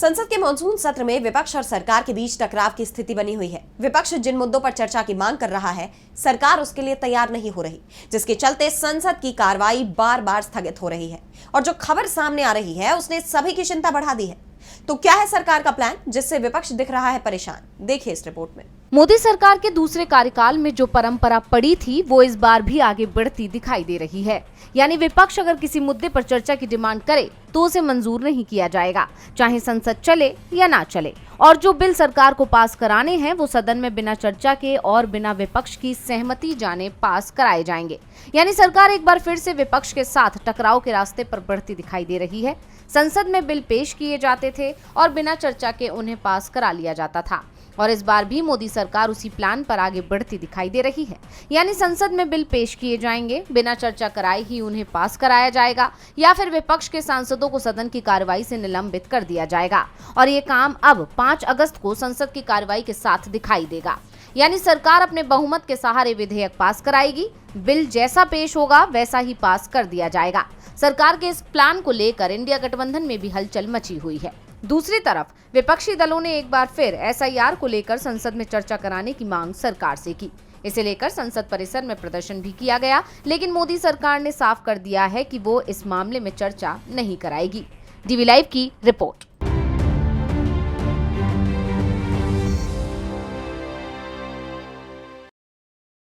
संसद के मॉनसून सत्र में विपक्ष और सरकार के बीच टकराव की स्थिति बनी हुई है। विपक्ष जिन मुद्दों पर चर्चा की मांग कर रहा है, सरकार उसके लिए तैयार नहीं हो रही, जिसके चलते संसद की कार्रवाई बार बार स्थगित हो रही है। और जो खबर सामने आ रही है उसने सभी की चिंता बढ़ा दी है। तो क्या है सरकार का प्लान जिससे विपक्ष दिख रहा है परेशान? देखिए इस रिपोर्ट में। मोदी सरकार के दूसरे कार्यकाल में जो परंपरा पड़ी थी वो इस बार भी आगे बढ़ती दिखाई दे रही है। यानी विपक्ष अगर किसी मुद्दे पर चर्चा की डिमांड करे तो उसे मंजूर नहीं किया जाएगा, चाहे संसद चले या ना चले। और जो बिल सरकार को पास कराने हैं वो सदन में बिना चर्चा के और बिना विपक्ष की सहमति जाने पास कराए जाएंगे। यानी सरकार एक बार फिर से विपक्ष के साथ टकराव के रास्ते पर बढ़ती दिखाई दे रही है। संसद में बिल पेश किए जाते थे और बिना चर्चा के उन्हें पास करा लिया जाता था, और इस बार भी मोदी सरकार उसी प्लान पर आगे बढ़ती दिखाई दे रही है। यानी संसद में बिल पेश किए जाएंगे, बिना चर्चा कराए ही उन्हें पास कराया जाएगा, या फिर विपक्ष के सांसदों को सदन की कार्रवाई से निलंबित कर दिया जाएगा। और ये काम अब 5 अगस्त को संसद की कार्रवाई के साथ दिखाई देगा। यानी सरकार अपने बहुमत के सहारे विधेयक पास कराएगी, बिल जैसा पेश होगा वैसा ही पास कर दिया जाएगा। सरकार के इस प्लान को लेकर इंडिया गठबंधन में भी हलचल मची हुई है। दूसरी तरफ विपक्षी दलों ने एक बार फिर एसआईआर को लेकर संसद में चर्चा कराने की मांग सरकार से की। इसे लेकर संसद परिसर में प्रदर्शन भी किया गया, लेकिन मोदी सरकार ने साफ कर दिया है कि वो इस मामले में चर्चा नहीं कराएगी। डीवी लाइव की रिपोर्ट।